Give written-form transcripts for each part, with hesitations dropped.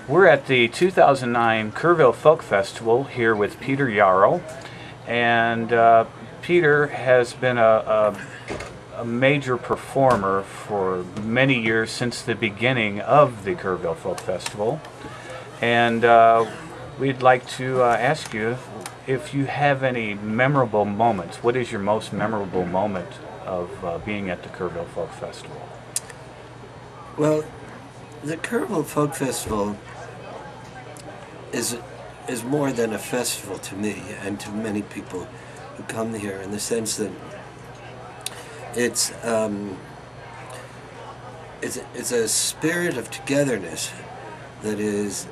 We're at the 2009 Kerrville Folk Festival here with Peter Yarrow, and Peter has been a major performer for many years since the beginning of the Kerrville Folk Festival, and we'd like to ask you if you have any memorable moments. What is your most memorable moment of being at the Kerrville Folk Festival? Well, the Kerrville Folk Festival is more than a festival to me and to many people who come here, in the sense that it's a spirit of togetherness that is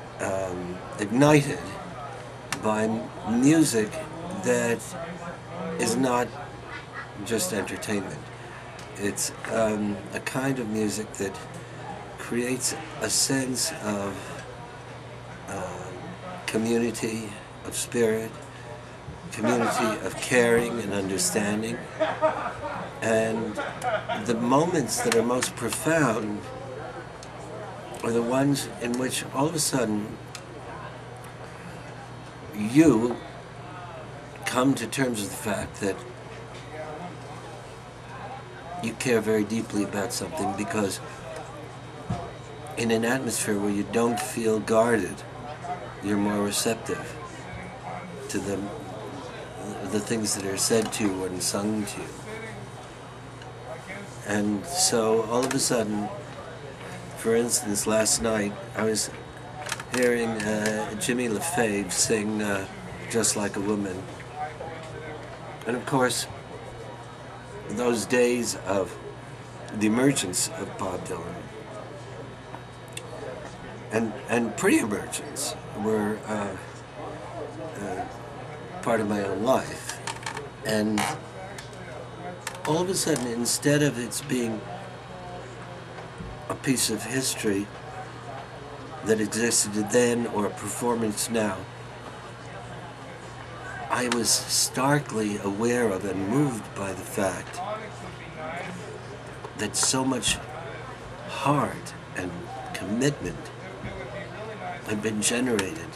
ignited by music that is not just entertainment. It's a kind of music that creates a sense of community, of spirit, community of caring and understanding. And the moments that are most profound are the ones in which all of a sudden you come to terms with the fact that you care very deeply about something, because in an atmosphere where you don't feel guarded, you're more receptive to the things that are said to you and sung to you. And so all of a sudden, for instance, last night I was hearing Jimmy LaFave sing Just Like a Woman. And of course, those days of the emergence of Bob Dylan and pre-emergence were part of my own life. And all of a sudden, instead of it being a piece of history that existed then or a performance now, I was starkly aware of and moved by the fact that so much heart and commitment had been generated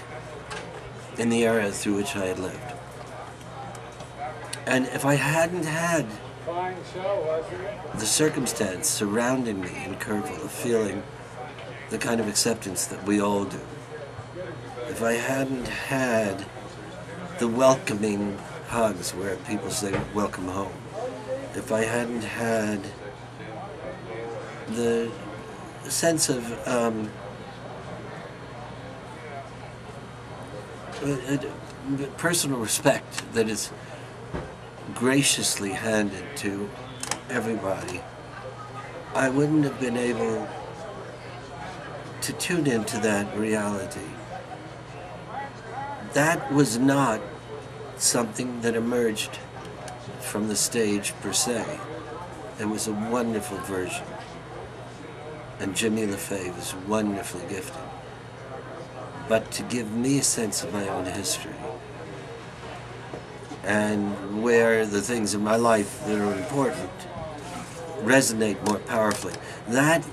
in the era through which I had lived. And if I hadn't had the circumstance surrounding me in Kerrville of feeling the kind of acceptance that we all do, if I hadn't had the welcoming hugs where people say, "Welcome home," if I hadn't had the sense of personal respect that is graciously handed to everybody, I wouldn't have been able to tune into that reality. That was not something that emerged from the stage per se. It was a wonderful version. And Jimmy LaFave is wonderfully gifted. But to give me a sense of my own history and where the things in my life that are important resonate more powerfully, that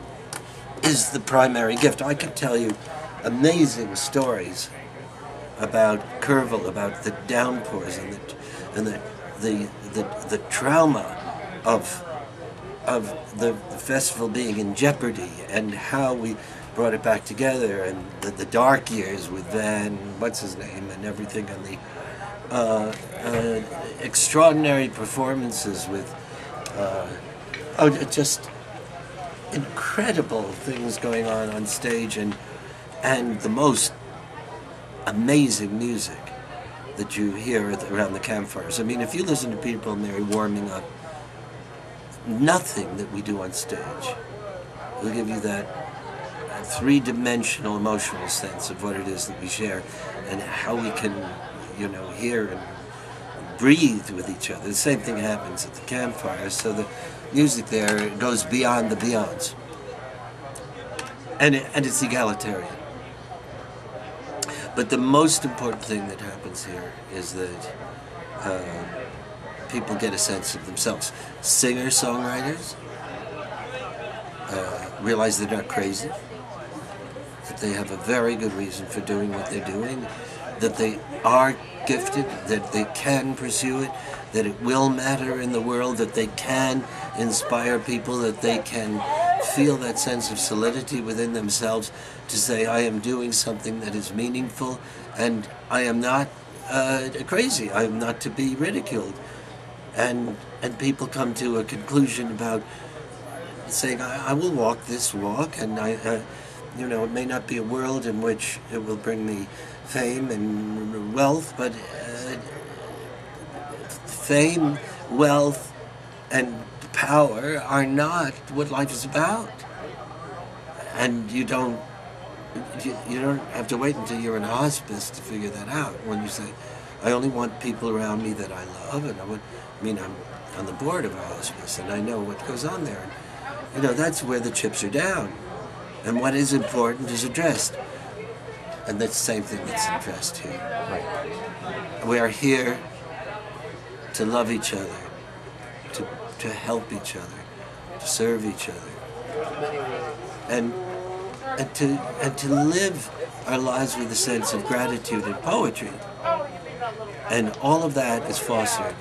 is the primary gift. I could tell you amazing stories about Kerrville, about the downpours and the trauma of the festival being in jeopardy, and how we brought it back together, and the dark years with Van, what's his name, and everything, and the extraordinary performances with just incredible things going on stage, and the most amazing music that you hear around the campfires. I mean, if you listen to people and they're warming up, nothing that we do on stage will give you that three-dimensional emotional sense of what it is that we share and how we can, hear and breathe with each other. The same thing happens at the campfire, so the music there goes beyond the beyonds. And it's egalitarian. But the most important thing that happens here is that people get a sense of themselves. Singer-songwriters realize they're not crazy. that they have a very good reason for doing what they're doing, that they are gifted, that they can pursue it, that it will matter in the world, that they can inspire people, that they can feel that sense of solidity within themselves to say, I am doing something that is meaningful, and I am not crazy. I am not to be ridiculed. And people come to a conclusion about saying, I will walk this walk, and you know, it may not be a world in which it will bring me fame and wealth, but fame, wealth, and power are not what life is about. And you don't have to wait until you're in hospice to figure that out. When you say, I only want people around me that I love, and I'm on the board of a hospice, and I know what goes on there. And, you know, that's where the chips are down. And what is important is addressed. And that's the same thing that's addressed here. Right. We are here to love each other, to help each other, to serve each other, and to live our lives with a sense of gratitude and poetry. And all of that is fostered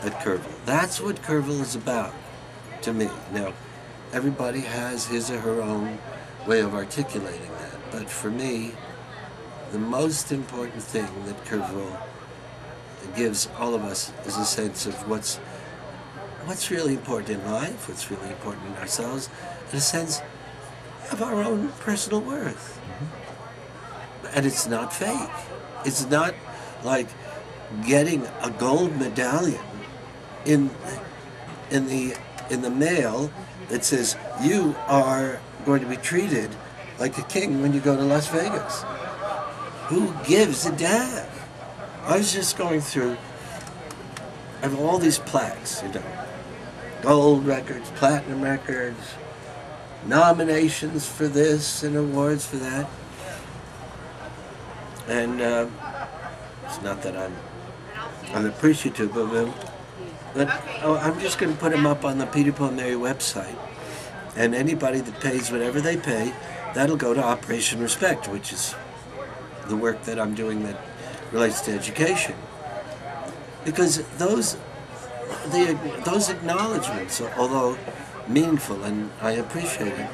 at Kerrville. That's what Kerrville is about to me. Now, everybody has his or her own way of articulating that, but for me, the most important thing that Kerrville gives all of us is a sense of what's really important in life, what's really important in ourselves, and a sense of our own personal worth. And it's not fake. It's not like getting a gold medallion in the mail that says you are going to be treated like a king when you go to Las Vegas. Who gives a damn? I was just going through, I have all these plaques, you know, gold records, platinum records, nominations for this and awards for that. And it's not that I'm unappreciative of them, but I'm just going to put them up on the Peter, Paul, Mary website. And anybody that pays whatever they pay, that'll go to Operation Respect, which is the work that I'm doing that relates to education. Because those acknowledgments, although meaningful and I appreciate it,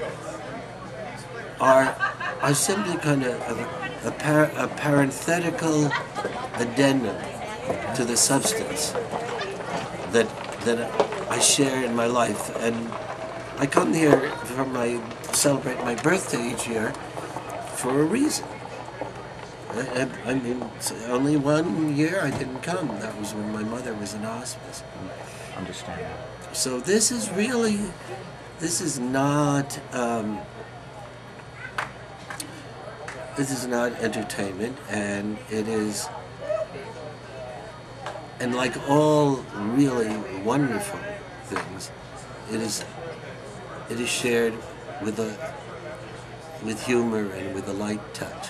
are simply kind of a parenthetical addendum to the substance that I share in my life. And I come here celebrate my birthday each year for a reason. I mean, only one year I didn't come. That was when my mother was in hospice. Understand. So this is not entertainment, and it is, and like all really wonderful things, it is shared with humor and with a light touch.